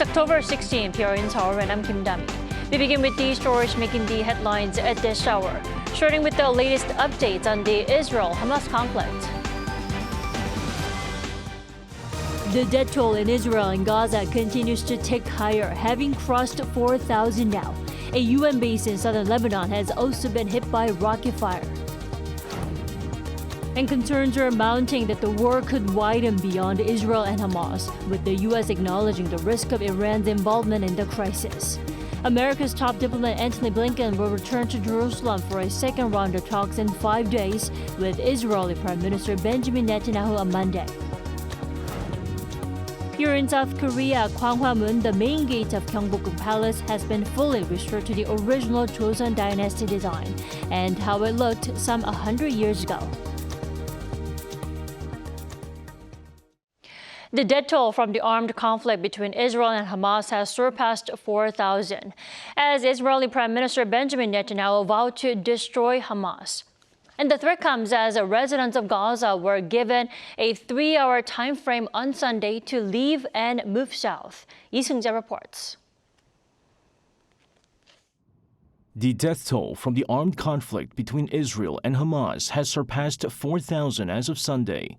It's October 16th here in Seoul, and I'm Kim Dami. We begin with these stories making the headlines at this hour, starting with the latest updates on the Israel-Hamas conflict. The death toll in Israel and Gaza continues to tick higher, having crossed 4,000 now. A UN base in southern Lebanon has also been hit by rocket fire. And concerns are mounting that the war could widen beyond Israel and Hamas, with the U.S. acknowledging the risk of Iran's involvement in the crisis. America's top diplomat Antony Blinken will return to Jerusalem for a second round of talks in 5 days with Israeli Prime Minister Benjamin Netanyahu on Monday. Here in South Korea, Gwanghwamun, the main gate of Gyeongbokgung Palace, has been fully restored to the original Joseon dynasty design and how it looked some 100 years ago. The death toll from the armed conflict between Israel and Hamas has surpassed 4,000, as Israeli Prime Minister Benjamin Netanyahu vowed to destroy Hamas. And the threat comes as residents of Gaza were given a 3-hour time frame on Sunday to leave and move south. Lee Seung-jae reports. The death toll from the armed conflict between Israel and Hamas has surpassed 4,000 as of Sunday.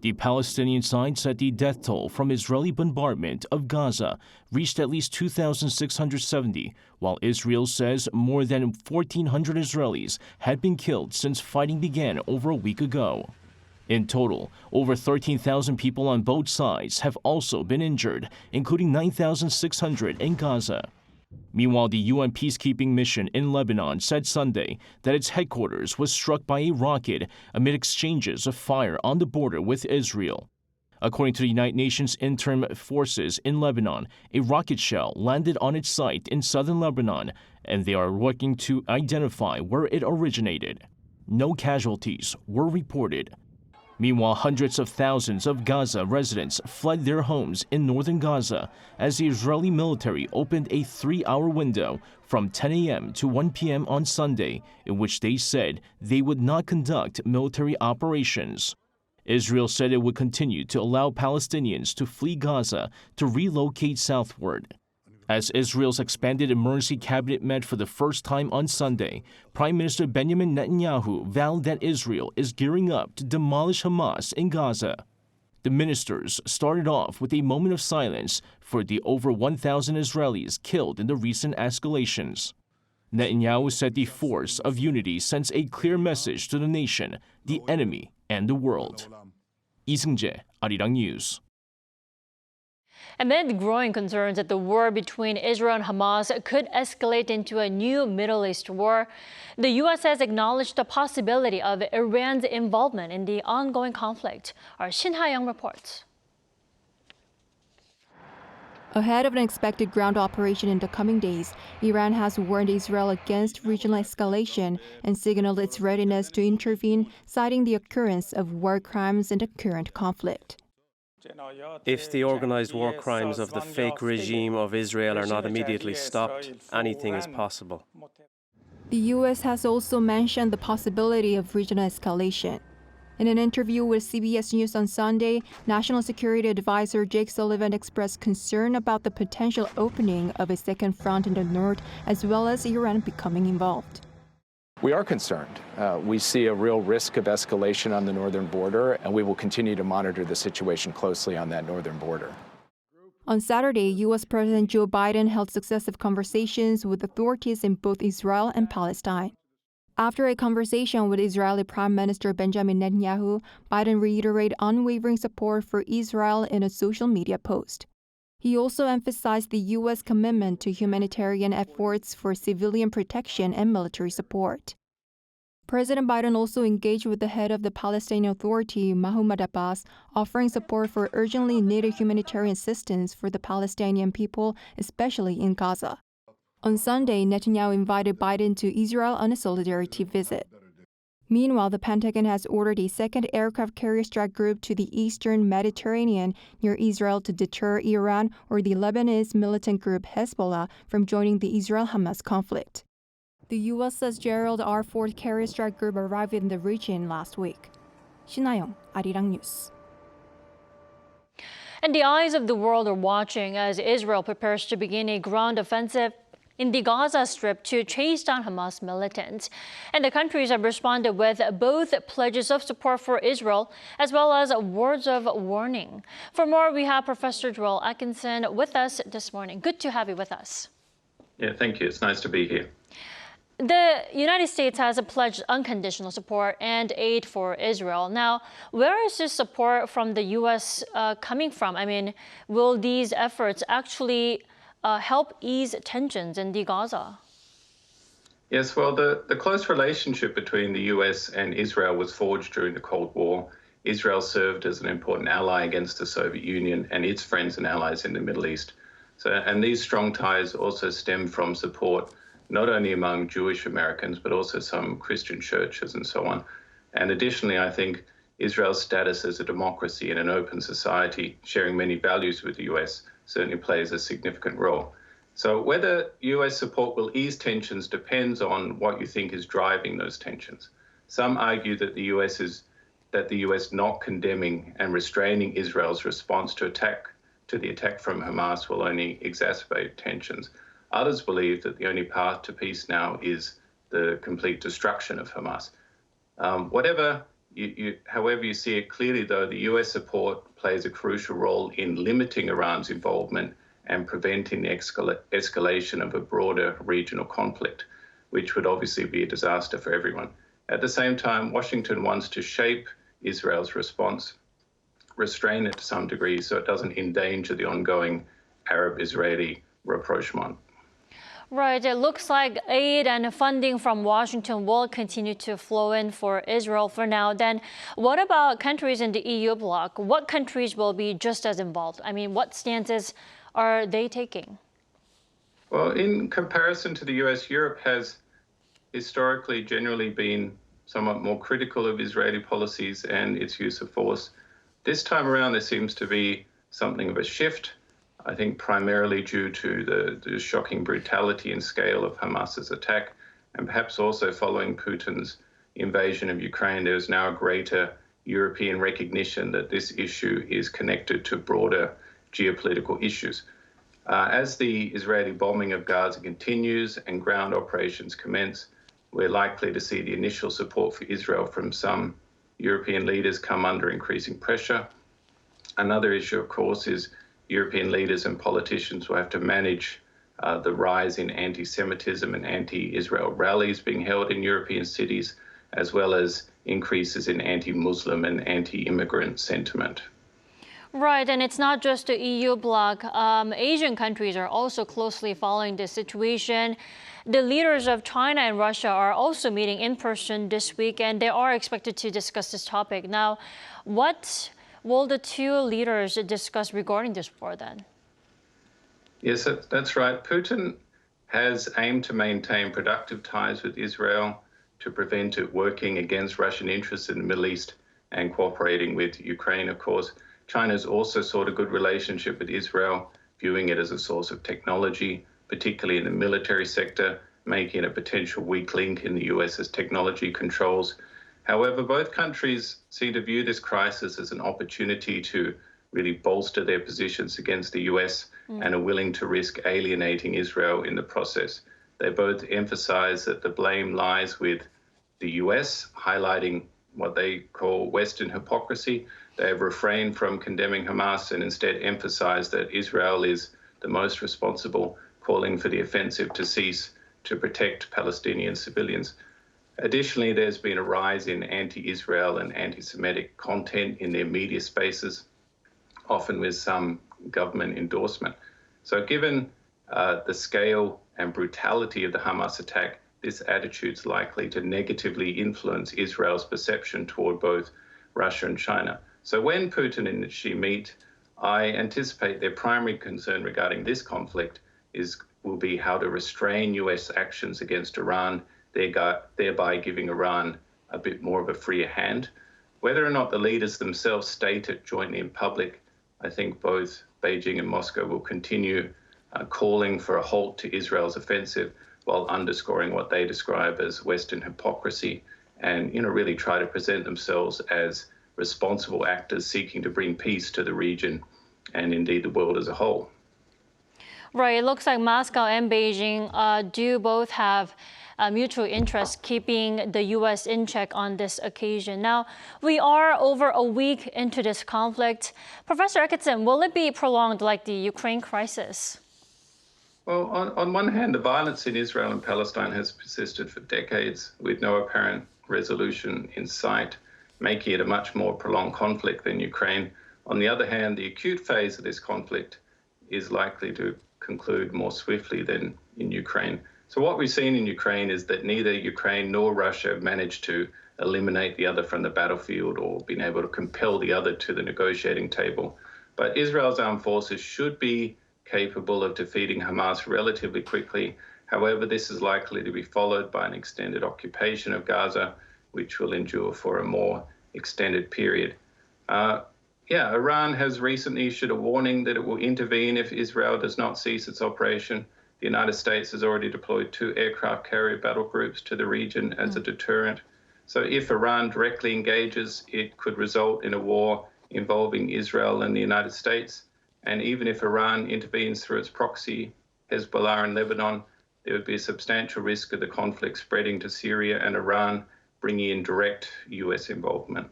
The Palestinian side said the death toll from Israeli bombardment of Gaza reached at least 2,670, while Israel says more than 1,400 Israelis had been killed since fighting began over a week ago. In total, over 13,000 people on both sides have also been injured, including 9,600 in Gaza. Meanwhile, the UN peacekeeping mission in Lebanon said Sunday that its headquarters was struck by a rocket amid exchanges of fire on the border with Israel. According to the United Nations interim forces in Lebanon, a rocket shell landed on its site in southern Lebanon, and they are working to identify where it originated. No casualties were reported. Meanwhile, hundreds of thousands of Gaza residents fled their homes in northern Gaza as the Israeli military opened a 3-hour window from 10 a.m. to 1 p.m. on Sunday, in which they said they would not conduct military operations. Israel said it would continue to allow Palestinians to flee Gaza to relocate southward. As Israel's expanded emergency cabinet met for the first time on Sunday, Prime Minister Benjamin Netanyahu vowed that Israel is gearing up to demolish Hamas in Gaza. The ministers started off with a moment of silence for the over 1,000 Israelis killed in the recent escalations. Netanyahu said the force of unity sends a clear message to the nation, the enemy, and the world. Lee Seung-jae, Arirang News. Amid growing concerns that the war between Israel and Hamas could escalate into a new Middle East war, the U.S. has acknowledged the possibility of Iran's involvement in the ongoing conflict. Our Shin Ha-young reports. Ahead of an expected ground operation in the coming days, Iran has warned Israel against regional escalation and signaled its readiness to intervene, citing the occurrence of war crimes in the current conflict. If the organized war crimes of the fake regime of Israel are not immediately stopped, anything is possible. The U.S. has also mentioned the possibility of regional escalation. In an interview with CBS News on Sunday, National Security Advisor Jake Sullivan expressed concern about the potential opening of a second front in the north, as well as Iran becoming involved. We are concerned. We see a real risk of escalation on the northern border, and we will continue to monitor the situation closely on that northern border. On Saturday, U.S. President Joe Biden held successive conversations with authorities in both Israel and Palestine. After a conversation with Israeli Prime Minister Benjamin Netanyahu, Biden reiterated unwavering support for Israel in a social media post. He also emphasized the U.S. commitment to humanitarian efforts for civilian protection and military support. President Biden also engaged with the head of the Palestinian Authority, Mahmoud Abbas, offering support for urgently needed humanitarian assistance for the Palestinian people, especially in Gaza. On Sunday, Netanyahu invited Biden to Israel on a solidarity visit. Meanwhile, the Pentagon has ordered a second aircraft carrier strike group to the eastern Mediterranean near Israel to deter Iran or the Lebanese militant group Hezbollah from joining the Israel-Hamas conflict. The U.S.'s Gerald R. Ford carrier strike group arrived in the region last week. Shin Ha-young, Arirang News. And the eyes of the world are watching as Israel prepares to begin a ground offensive in the Gaza Strip to chase down Hamas militants. And the countries have responded with both pledges of support for Israel as well as words of warning. For more, we have Professor Joel Atkinson with us this morning. Good to have you with us. Yeah, thank you. It's nice to be here. The United States has pledged unconditional support and aid for Israel. Now, where is this support from the U.S. Coming from? I mean, will these efforts actually help ease tensions in the Gaza? Yes, well, the close relationship between the U.S. and Israel was forged during the Cold War. Israel served as an important ally against the Soviet Union and its friends and allies in the Middle East. And these strong ties also stem from support not only among Jewish Americans, but also some Christian churches and so on. And additionally, I think Israel's status as a democracy and an open society, sharing many values with the U.S., certainly plays a significant role. So whether U.S. support will ease tensions depends on what you think is driving those tensions. Some argue that the U.S. not condemning and restraining Israel's response to the attack from Hamas will only exacerbate tensions. Others believe that the only path to peace now is the complete destruction of Hamas. However you see it clearly, though, the U.S. support plays a crucial role in limiting Iran's involvement and preventing the escalation of a broader regional conflict, which would obviously be a disaster for everyone. At the same time, Washington wants to shape Israel's response, restrain it to some degree so it doesn't endanger the ongoing Arab-Israeli rapprochement. Right. It looks like aid and funding from Washington will continue to flow in for Israel for now. Then what about countries in the EU bloc? What countries will be just as involved? I mean, what stances are they taking? Well, in comparison to the US, Europe has historically generally been somewhat more critical of Israeli policies and its use of force. This time around, there seems to be something of a shift. I think primarily due to the shocking brutality and scale of Hamas's attack, and perhaps also following Putin's invasion of Ukraine, there is now a greater European recognition that this issue is connected to broader geopolitical issues. As the Israeli bombing of Gaza continues and ground operations commence, we're likely to see the initial support for Israel from some European leaders come under increasing pressure. Another issue, of course, is European leaders and politicians will have to manage the rise in anti-Semitism and anti-Israel rallies being held in European cities, as well as increases in anti-Muslim and anti-immigrant sentiment. Right, and it's not just the EU bloc. Asian countries are also closely following this situation. The leaders of China and Russia are also meeting in person this week, and they are expected to discuss this topic. Now, what will the two leaders discuss regarding this war then? Yes, that's right. Putin has aimed to maintain productive ties with Israel to prevent it working against Russian interests in the Middle East and cooperating with Ukraine, of course. China's also sought a good relationship with Israel, viewing it as a source of technology, particularly in the military sector, making it a potential weak link in the US's technology controls. However, both countries seem to view this crisis as an opportunity to really bolster their positions against the US and are willing to risk alienating Israel in the process. They both emphasize that the blame lies with the US, highlighting what they call Western hypocrisy. They have refrained from condemning Hamas and instead emphasized that Israel is the most responsible, calling for the offensive to cease to protect Palestinian civilians. Additionally, there's been a rise in anti-Israel and anti-Semitic content in their media spaces, often with some government endorsement. So given the scale and brutality of the Hamas attack, this attitude is likely to negatively influence Israel's perception toward both Russia and China. So when Putin and Xi meet, I anticipate their primary concern regarding this conflict will be how to restrain US actions against Iran, thereby giving Iran a bit more of a freer hand. Whether or not the leaders themselves state it jointly in public, I think both Beijing and Moscow will continue calling for a halt to Israel's offensive while underscoring what they describe as Western hypocrisy and really try to present themselves as responsible actors seeking to bring peace to the region and indeed the world as a whole. Right, it looks like Moscow and Beijing do both have mutual interest keeping the U.S. in check on this occasion. Now, we are over a week into this conflict. Professor Atkinson, will it be prolonged like the Ukraine crisis? Well, on one hand, the violence in Israel and Palestine has persisted for decades with no apparent resolution in sight, making it a much more prolonged conflict than Ukraine. On the other hand, the acute phase of this conflict is likely to conclude more swiftly than in Ukraine. So what we've seen in Ukraine is that neither Ukraine nor Russia have managed to eliminate the other from the battlefield or been able to compel the other to the negotiating table. But Israel's armed forces should be capable of defeating Hamas relatively quickly. However, this is likely to be followed by an extended occupation of Gaza, which will endure for a more extended period. Iran has recently issued a warning that it will intervene if Israel does not cease its operation. The United States has already deployed 2 aircraft carrier battle groups to the region as a deterrent. So if Iran directly engages, it could result in a war involving Israel and the United States. And even if Iran intervenes through its proxy, Hezbollah in Lebanon, there would be a substantial risk of the conflict spreading to Syria and Iran, bringing in direct U.S. involvement.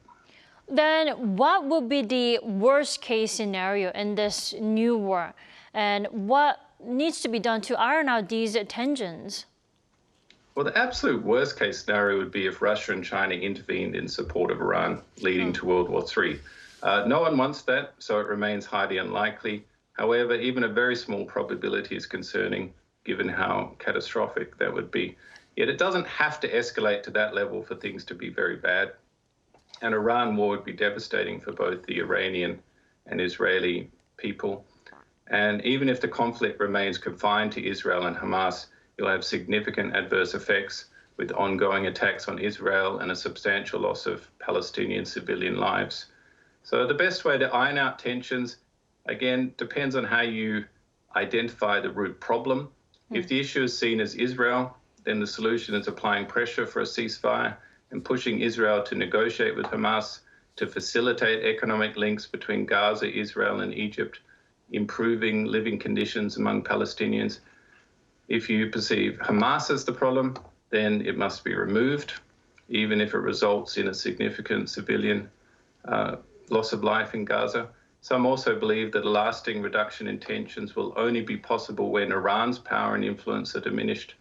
Then what would be the worst case scenario in this new war? And what needs to be done to iron out these tensions? Well, the absolute worst case scenario would be if Russia and China intervened in support of Iran, leading to World War III. No one wants that, so it remains highly unlikely. However, even a very small probability is concerning, given how catastrophic that would be. Yet it doesn't have to escalate to that level for things to be very bad. An Iran war would be devastating for both the Iranian and Israeli people. And even if the conflict remains confined to Israel and Hamas, you'll have significant adverse effects with ongoing attacks on Israel and a substantial loss of Palestinian civilian lives. So the best way to iron out tensions, again, depends on how you identify the root problem. If the issue is seen as Israel, then the solution is applying pressure for a ceasefire and pushing Israel to negotiate with Hamas to facilitate economic links between Gaza, Israel, and Egypt, improving living conditions among Palestinians. If you perceive Hamas as the problem, then it must be removed, even if it results in a significant civilian loss of life in Gaza. Some also believe that a lasting reduction in tensions will only be possible when Iran's power and influence are diminished.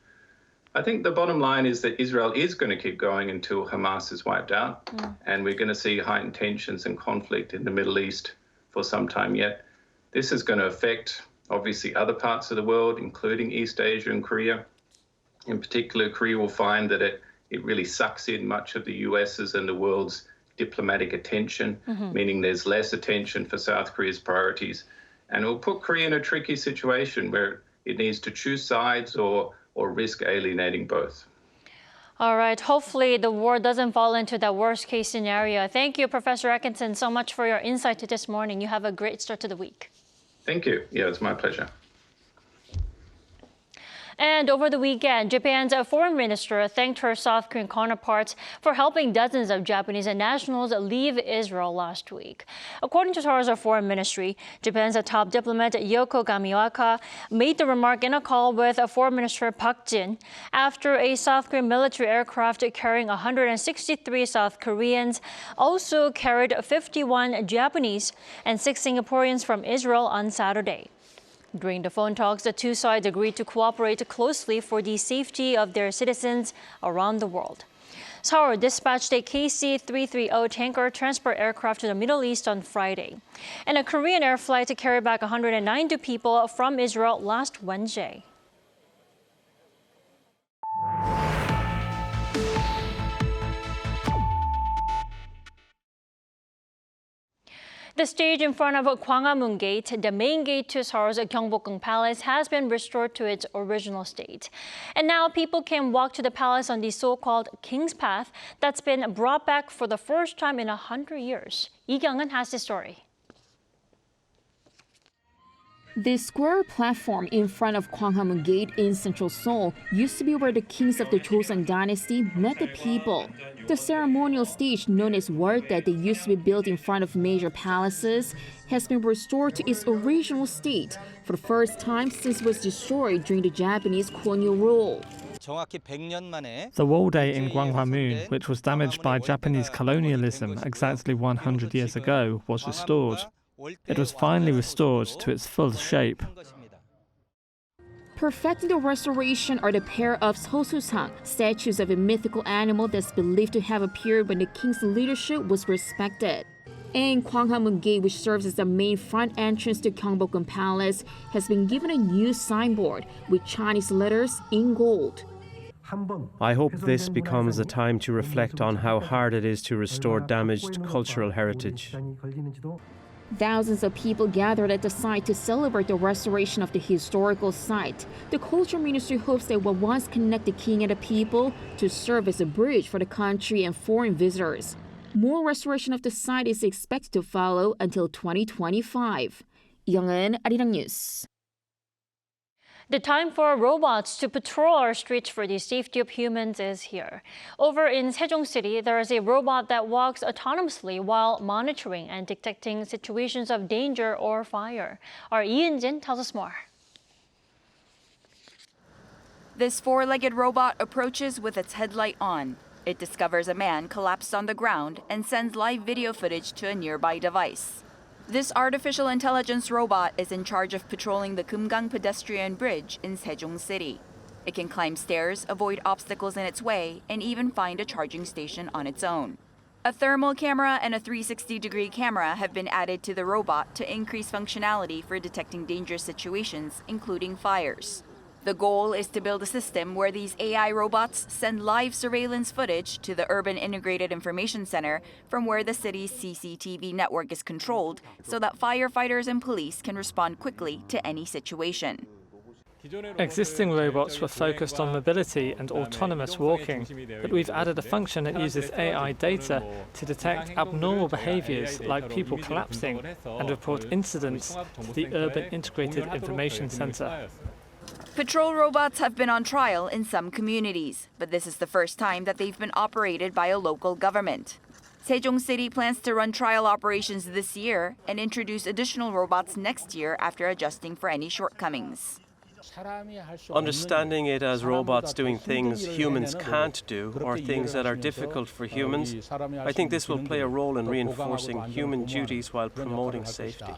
I think the bottom line is that Israel is going to keep going until Hamas is wiped out, and we're going to see heightened tensions and conflict in the Middle East for some time yet. This is going to affect, obviously, other parts of the world, including East Asia and Korea. In particular, Korea will find that it really sucks in much of the US's and the world's diplomatic attention, meaning there's less attention for South Korea's priorities. And it will put Korea in a tricky situation where it needs to choose sides or risk alienating both. All right. Hopefully the war doesn't fall into that worst case scenario. Thank you, Professor Atkinson, so much for your insight this morning. You have a great start to the week. Thank you. Yeah, it's my pleasure. And over the weekend, Japan's foreign minister thanked her South Korean counterparts for helping dozens of Japanese nationals leave Israel last week. According to Seoul's foreign ministry, Japan's top diplomat Yoko Kamiwaka made the remark in a call with Foreign Minister Park Jin after a South Korean military aircraft carrying 163 South Koreans also carried 51 Japanese and 6 Singaporeans from Israel on Saturday. During the phone talks, the two sides agreed to cooperate closely for the safety of their citizens around the world. Seoul dispatched a KC-330 tanker transport aircraft to the Middle East on Friday, and a Korean air flight carried back 192 people from Israel last Wednesday. The stage in front of Gwanghwamun Gate, the main gate to Seoul's Gyeongbokgung Palace, has been restored to its original state. And now people can walk to the palace on the so-called King's Path that's been brought back for the first time in 100 years. Lee Kyung-eun has the story. This square platform in front of Gwanghwamun Gate in central Seoul used to be where the kings of the Joseon dynasty met the people. The ceremonial stage known as Warda that used to be built in front of major palaces has been restored to its original state for the first time since it was destroyed during the Japanese colonial rule. The wall day in Gwanghwamun, which was damaged by Japanese colonialism exactly 100 years ago, was restored. It was finally restored to its full shape. Perfecting the restoration are the pair of Seoul-sang, statues of a mythical animal that's believed to have appeared when the king's leadership was respected. And Gwanghwamun Gate, which serves as the main front entrance to Gyeongbokgung Palace, has been given a new signboard with Chinese letters in gold. I hope this becomes a time to reflect on how hard it is to restore damaged cultural heritage. Thousands of people gathered at the site to celebrate the restoration of the historical site. The Culture Ministry hopes that will once connect the king and the people to serve as a bridge for the country and foreign visitors. More restoration of the site is expected to follow until 2025. Youngin, Arirang News. The time for robots to patrol our streets for the safety of humans is here. Over in Sejong City, there is a robot that walks autonomously while monitoring and detecting situations of danger or fire. Our Ian-jin tells us more. This four-legged robot approaches with its headlight on. It discovers a man collapsed on the ground and sends live video footage to a nearby device. This artificial intelligence robot is in charge of patrolling the Kumgang pedestrian bridge in Sejong City. It can climb stairs, avoid obstacles in its way, and even find a charging station on its own. A thermal camera and a 360-degree camera have been added to the robot to increase functionality for detecting dangerous situations, including fires. The goal is to build a system where these AI robots send live surveillance footage to the Urban Integrated Information Center from where the city's CCTV network is controlled so that firefighters and police can respond quickly to any situation. Existing robots were focused on mobility and autonomous walking, but we've added a function that uses AI data to detect abnormal behaviors like people collapsing and report incidents to the Urban Integrated Information Center. Patrol robots have been on trial in some communities, but this is the first time that they've been operated by a local government. Sejong City plans to run trial operations this year and introduce additional robots next year after adjusting for any shortcomings. Understanding it as robots doing things humans can't do or things that are difficult for humans, I think this will play a role in reinforcing human duties while promoting safety.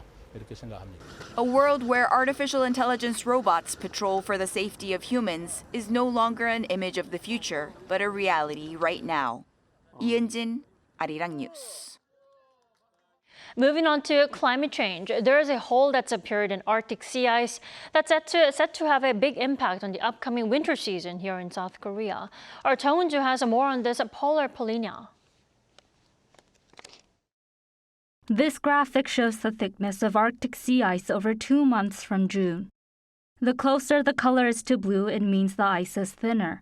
A world where artificial intelligence robots patrol for the safety of humans is no longer an image of the future, but a reality right now. Ian-jin, Arirang News. Moving on to climate change, there is a hole that's appeared in Arctic sea ice that's set to have a big impact on the upcoming winter season here in South Korea. Our Jung-Won-ju has more on this polar polynya. This graphic shows the thickness of Arctic sea ice over 2 months from June. The closer the color is to blue, it means the ice is thinner.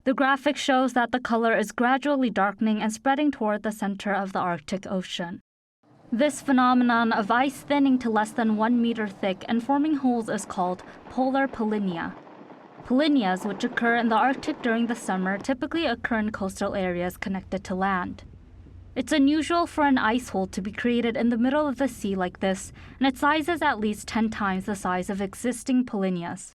The graphic shows that the color is gradually darkening and spreading toward the center of the Arctic Ocean. This phenomenon of ice thinning to less than 1 meter thick and forming holes is called polar polynya. Polynyas, which occur in the Arctic during the summer, typically occur in coastal areas connected to land. It's unusual for an ice hole to be created in the middle of the sea like this, and its size is at least 10 times the size of existing polynyas.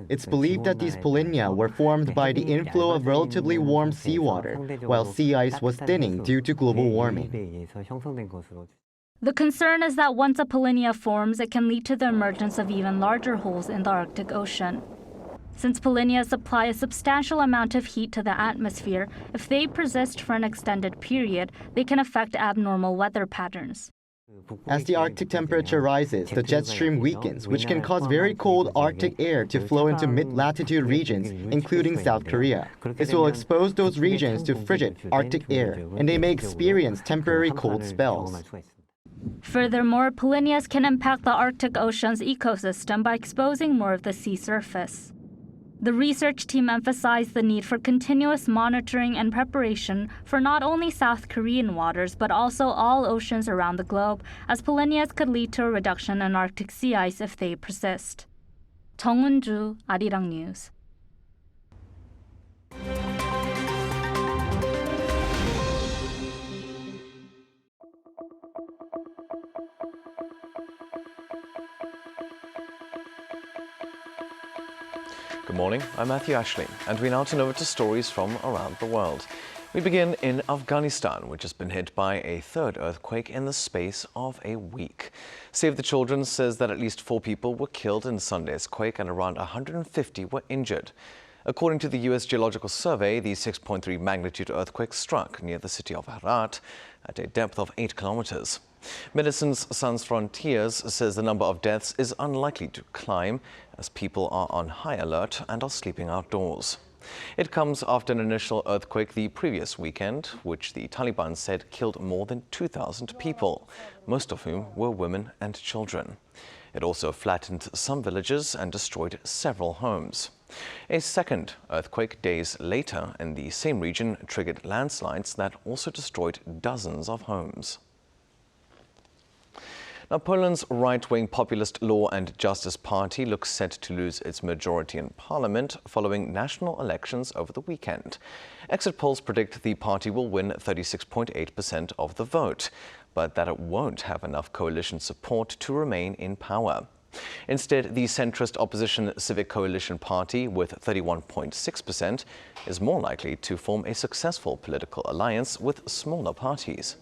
It's believed that these polynya were formed by the inflow of relatively warm seawater, while sea ice was thinning due to global warming. The concern is that once a polynya forms, it can lead to the emergence of even larger holes in the Arctic Ocean. Since polynyas supply a substantial amount of heat to the atmosphere, if they persist for an extended period, they can affect abnormal weather patterns. As the Arctic temperature rises, the jet stream weakens, which can cause very cold Arctic air to flow into mid-latitude regions, including South Korea. This will expose those regions to frigid Arctic air, and they may experience temporary cold spells. Furthermore, polynyas can impact the Arctic Ocean's ecosystem by exposing more of the sea surface. The research team emphasized the need for continuous monitoring and preparation for not only South Korean waters, but also all oceans around the globe, as polynyas could lead to a reduction in Arctic sea ice if they persist. Jung-Won-ju, Arirang News. Good morning, I'm Matthew Ashley, and we now turn over to stories from around the world. We begin in Afghanistan, which has been hit by a third earthquake in the space of a week. Save the Children says that at least 4 people were killed in Sunday's quake and around 150 were injured. According to the U.S. Geological Survey, the 6.3 magnitude earthquake struck near the city of Herat at a depth of 8 kilometers. Medicines Sans Frontiers says the number of deaths is unlikely to climb as people are on high alert and are sleeping outdoors. It comes after an initial earthquake the previous weekend, which the Taliban said killed more than 2,000 people, most of whom were women and children. It also flattened some villages and destroyed several homes. A second earthquake days later in the same region triggered landslides that also destroyed dozens of homes. Now, Poland's right-wing populist Law and Justice Party looks set to lose its majority in parliament following national elections over the weekend. Exit polls predict the party will win 36.8% of the vote, but that it won't have enough coalition support to remain in power. Instead, the centrist opposition Civic Coalition Party, with 31.6%, is more likely to form a successful political alliance with smaller parties.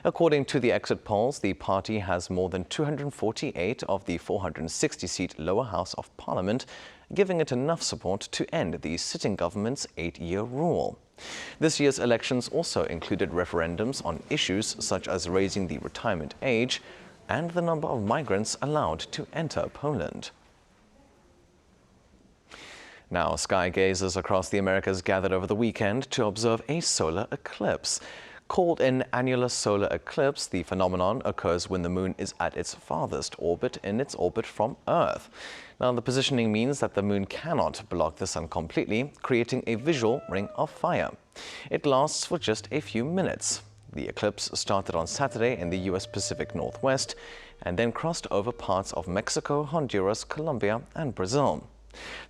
According to the exit polls, the party has more than 248 of the 460-seat lower house of parliament, giving it enough support to end the sitting government's 8-year rule. This year's elections also included referendums on issues such as raising the retirement age and the number of migrants allowed to enter Poland. Now, skygazers across the Americas gathered over the weekend to observe a solar eclipse. Called an annular solar eclipse, the phenomenon occurs when the moon is at its farthest orbit in its orbit from Earth. Now, the positioning means that the moon cannot block the sun completely, creating a visual ring of fire. It lasts for just a few minutes. The eclipse started on Saturday in the U.S. Pacific Northwest and then crossed over parts of Mexico, Honduras, Colombia, and Brazil.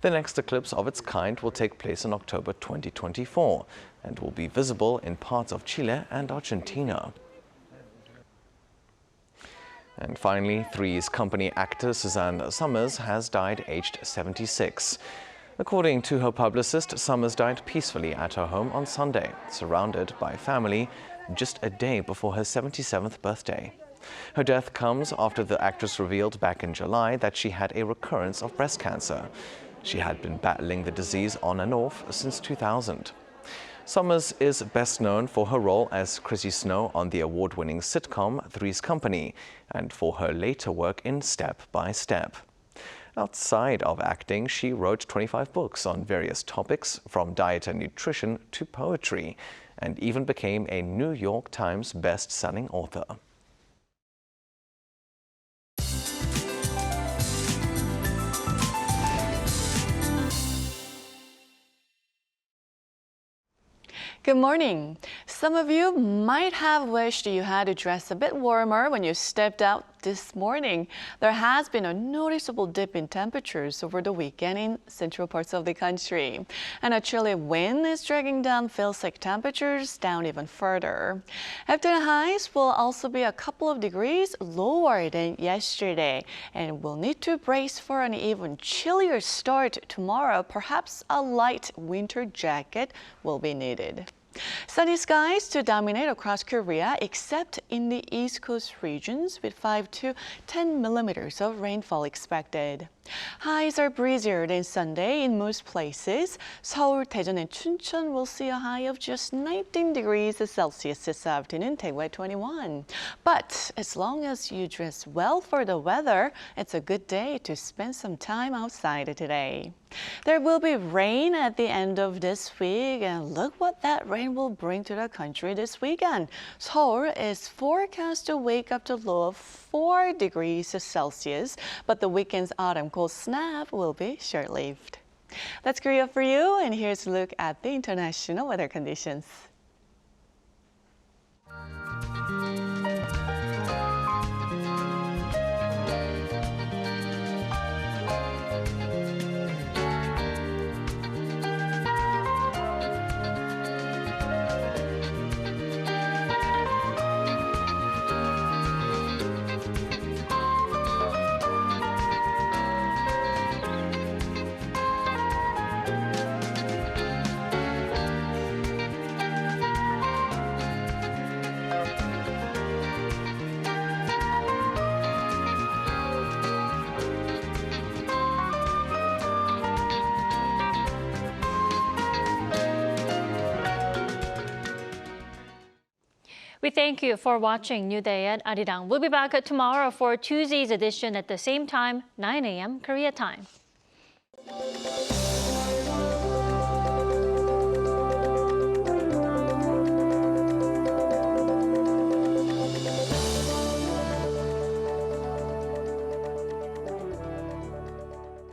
The next eclipse of its kind will take place in October 2024 and will be visible in parts of Chile and Argentina. And finally, Three's Company actor Suzanne Somers has died aged 76. According to her publicist, Somers died peacefully at her home on Sunday, surrounded by family, just a day before her 77th birthday. Her death comes after the actress revealed back in July that she had a recurrence of breast cancer. She had been battling the disease on and off since 2000. Somers is best known for her role as Chrissy Snow on the award-winning sitcom Three's Company and for her later work in Step by Step. Outside of acting, she wrote 25 books on various topics, from diet and nutrition to poetry, and even became a New York Times best-selling author. Good morning. Some of you might have wished you had to dress a bit warmer when you stepped out this morning. There has been a noticeable dip in temperatures over the weekend in central parts of the country. And a chilly wind is dragging down feels-like temperatures down even further. Afternoon highs will also be a couple of degrees lower than yesterday, and we'll need to brace for an even chillier start tomorrow. Perhaps a light winter jacket will be needed. Sunny skies to dominate across Korea, except in the East Coast regions, with 5 to 10 millimeters of rainfall expected. Highs are breezier than Sunday in most places. Seoul, Daejeon, and Chuncheon will see a high of just 19 degrees Celsius this afternoon, Daegu at 21. But as long as you dress well for the weather, it's a good day to spend some time outside today. There will be rain at the end of this week, and look what that rain will bring to the country this weekend. Seoul is forecast to wake up to a low of 4 degrees Celsius, but the weekend's autumn cold snap will be short-lived. That's Korea for you, and here's a look at the international weather conditions. We thank you for watching New Day at Arirang. We'll be back tomorrow for Tuesday's edition at the same time, 9 a.m. Korea time.